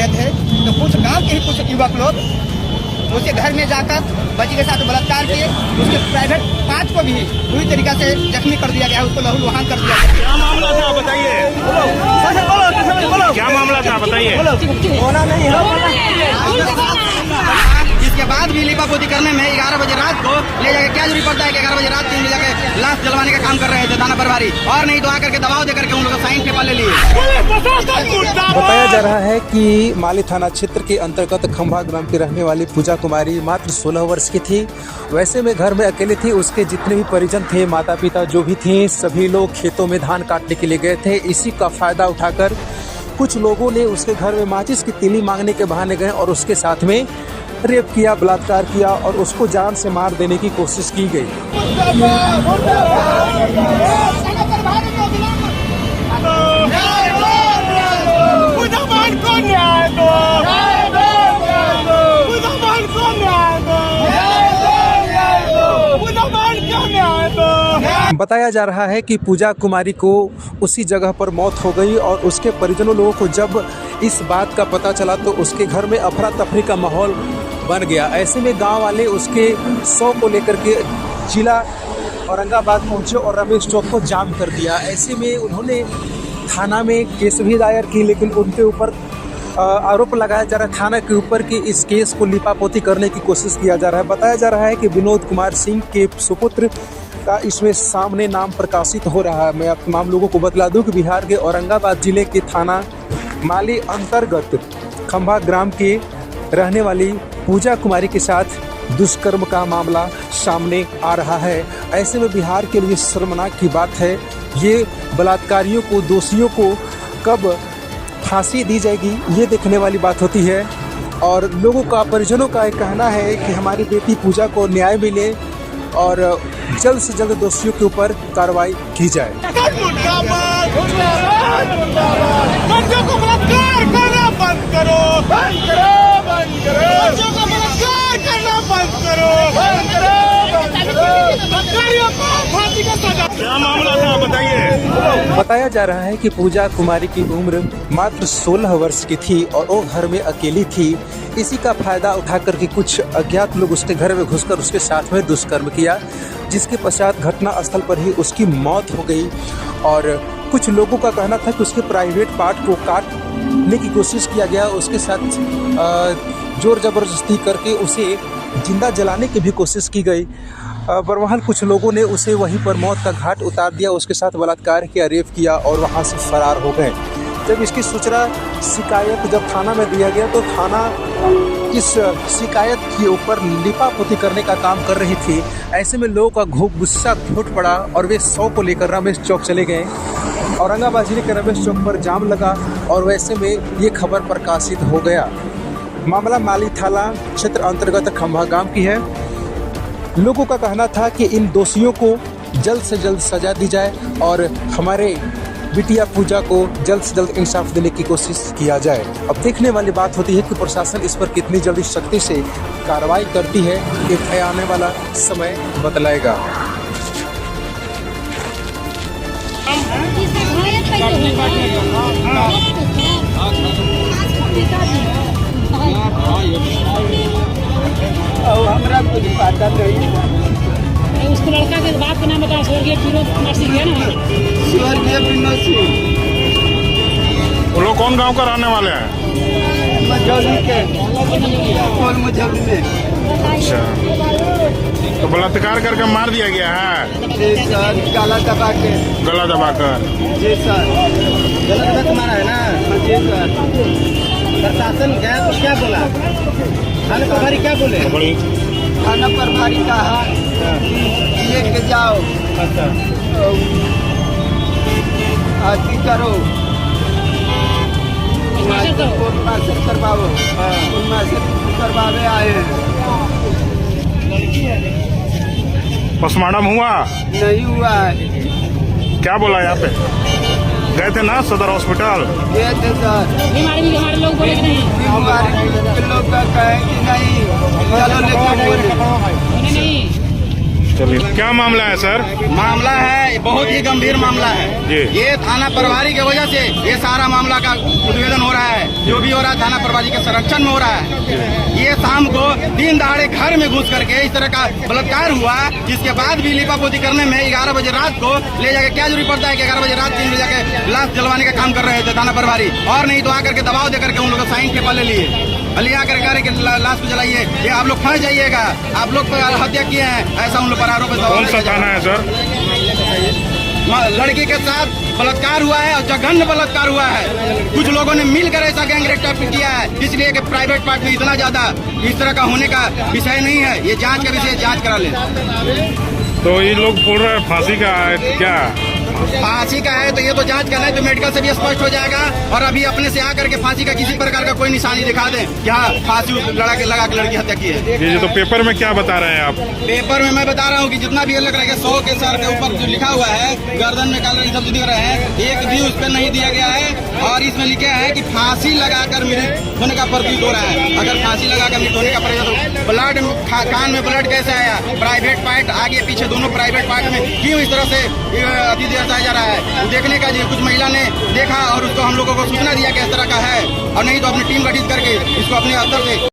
रहे थे तो कुछ गांव के ही कुछ युवक लोग उसके घर में जाकर बच्ची के साथ बलात्कार किए। उसके प्राइवेट पार्ट को भी पूरी तरीका से जख्मी कर दिया गया, उसको लहूलुहान कर दिया गया। क्या मामला था बताइए? क्या मामला था बताइए? इसके बाद भी लिपापोती करने में 11 बजे रात को ले जाके क्या जरूरी पड़ता है कि 11 बजे रात 3 बजे जाके लाश जलवाने का काम कर रहे थे थाना प्रभारी, और नहीं तो आकर के दबाव देकर के उन लोगों का साइन पेपर ले लिए। बताया जा रहा है कि माली थाना क्षेत्र के अंतर्गत खंभा ग्राम की रहने वाली पूजा कुमारी मात्र 16 वर्ष की थी। वैसे में घर में अकेले थी। उसके जितने भी परिजन थे, माता पिता जो भी थे, सभी लोग खेतों में धान काटने के लिए गए थे। इसी का फायदा उठाकर कुछ लोगों ने उसके घर में माचिस की तीली मांगने के बहाने गए और उसके साथ में रेप किया, बलात्कार किया और उसको जान से मार देने की कोशिश की गई। बताया जा रहा है कि पूजा कुमारी को उसी जगह पर मौत हो गई और उसके परिजनों लोगों को जब इस बात का पता चला तो उसके घर में अफरा तफरी का माहौल बन गया। ऐसे में गांव वाले उसके शव को लेकर के जिला औरंगाबाद पहुंचे और रमेश चौक को जाम कर दिया। ऐसे में उन्होंने थाना में केस भी दायर की, लेकिन उनके ऊपर आरोप लगाया जा रहा है थाना के ऊपर कि इस केस को लिपापोती करने की कोशिश किया जा रहा है। बताया जा रहा है कि विनोद कुमार सिंह के सुपुत्र का इसमें सामने नाम प्रकाशित हो रहा है। मैं आप तमाम लोगों को बतला दूं कि बिहार के औरंगाबाद जिले के थाना माली अंतर्गत खंभा ग्राम के रहने वाली पूजा कुमारी के साथ दुष्कर्म का मामला सामने आ रहा है। ऐसे में बिहार के लिए शर्मनाक की बात है। ये बलात्कारियों को, दोषियों को कब फांसी दी जाएगी, ये देखने वाली बात होती है। और लोगों का, परिजनों का एक कहना है कि हमारी बेटी पूजा को न्याय मिले और जल्द से जल्द दोषियों के ऊपर कार्रवाई की जाए। क्या मामला था बताइए? बताया जा रहा है कि पूजा कुमारी की उम्र मात्र 16 वर्ष की थी और वो घर में अकेली थी। इसी का फायदा उठाकर के कुछ अज्ञात लोग उसके घर में घुसकर उसके साथ में दुष्कर्म किया, जिसके पश्चात घटना स्थल पर ही उसकी मौत हो गई। और कुछ लोगों का कहना था कि उसके प्राइवेट पार्ट को काटने की कोशिश किया गया, उसके साथ जोर जबरदस्ती करके उसे जिंदा जलाने की भी कोशिश की गई। बहरहाल कुछ लोगों ने उसे वहीं पर मौत का घाट उतार दिया, उसके साथ बलात्कार किया, रेप किया और वहां से फरार हो गए। जब इसकी सूचना शिकायत जब थाना में दिया गया तो थाना इस शिकायत के ऊपर लिपापोती करने का काम कर रही थी। ऐसे में लोगों का गुस्सा फूट पड़ा और वे 100 को लेकर रमेश चौक चले गए। औरंगाबाद जिले के रमेश चौक पर जाम लगा और वैसे में ये खबर प्रकाशित हो गया। मामला माली थाना क्षेत्र अंतर्गत खंभा गांव की है। लोगों का कहना था कि इन दोषियों को जल्द से जल्द सजा दी जाए और हमारे बिटिया पूजा को जल्द से जल्द इंसाफ देने की कोशिश किया जाए। अब देखने वाली बात होती है कि प्रशासन इस पर कितनी जल्दी सख्ती से कार्रवाई करती है, ये आने वाला समय बतलाएगा। उसको लड़का के बाप का नाम बताओ। स्वर्गीय विनोद कुमार सिंह है ना? स्वर्गीय विनोद सिंह। वो लोग कौन गांव का रहने वाले हैं? मझौली के मझौली में। अच्छा, तो बलात्कार करके मार दिया गया है? जी सर, गला दबा के। गला दबाकर? जी सर, गला दबा के मारा है ना? जी सर। प्रशासन गया तो क्या बोला? थाना प्रभारी क्या बोले? थाना प्रभारी कहा लेके जाओ, आरती करो, उन्मासित करवाओ, उन्मासित करवावे आए हैं। पोस्टमार्टम हुआ? नहीं हुआ है। क्या बोला यहाँ पे? गए थे ना सदर हॉस्पिटल? गए थे सर। बीमारी भी हमारे लोग बोले कि नहीं? बीमारी के लोग कहे कि नहीं, चलो लेकर बोले नहीं चलिए, क्या मामला है सर? मामला है बहुत ही गंभीर मामला है। जी। ये थाना प्रभारी की वजह से ये सारा मामला का उद्भेदन हो रहा है। जो भी हो रहा है थाना प्रभारी के संरक्षण में हो रहा है। ये शाम को दिन दहाड़े घर में घुस करके इस तरह का बलात्कार हुआ, जिसके बाद भी लिपापोती करने में 11 बजे रात को ले जाके क्या जरूरी पड़ता है कि 11 बजे रात 3 बजे जाके लाश जलवाने का काम कर रहे थे थाना प्रभारी, और नहीं तो आकर के दबाव देकर के उन लोगों साइन के ले लिए लिया करके लाश को जलाइए, ये आप लोग फंस जाइएगा, आप लोग हत्या किए हैं, ऐसा उन लोग पर आरोप है। कौन सा थाना है सर? लड़की के साथ बलात्कार हुआ है और जघन्य बलात्कार हुआ है। कुछ लोगों ने मिलकर ऐसा गैंगरेप किया है, इसलिए कि प्राइवेट पार्ट में इतना ज्यादा इस तरह का होने का विषय नहीं है। ये जांच का विषय, जांच करा ले। तो ये लोग बोल रहे हैं फांसी का है क्या? फांसी का है तो ये तो जांच करना है, तो मेडिकल से भी स्पष्ट हो जाएगा। और अभी अपने से आकर के फांसी का किसी प्रकार का कोई निशानी दिखा दें कि हाँ फांसी लगा के लड़की हत्या की है। ये तो पेपर में क्या बता रहे हैं आप? पेपर में मैं बता रहा हूँ कि जितना भी लग रहा है 100 के सर के ऊपर जो लिखा हुआ है, गर्दन में काला सब दिख रहे हैं, एक भी उस पर नहीं दिया गया है। और इसमें लिखा है कि फांसी लगाकर मृत होने का प्रतीत हो रहा है। अगर फांसी लगाकर मृत होने का प्रतीत तो ब्लड कान में ब्लड कैसे आया? प्राइवेट पार्ट आगे पीछे दोनों प्राइवेट पार्ट में क्यों इस तरह से अति देर जा रहा है? देखने का कुछ महिला ने देखा और उसको हम लोगों को सूचना दिया कि इस तरह का है, और नहीं तो अपनी टीम गठित करके इसको अपने स्तर से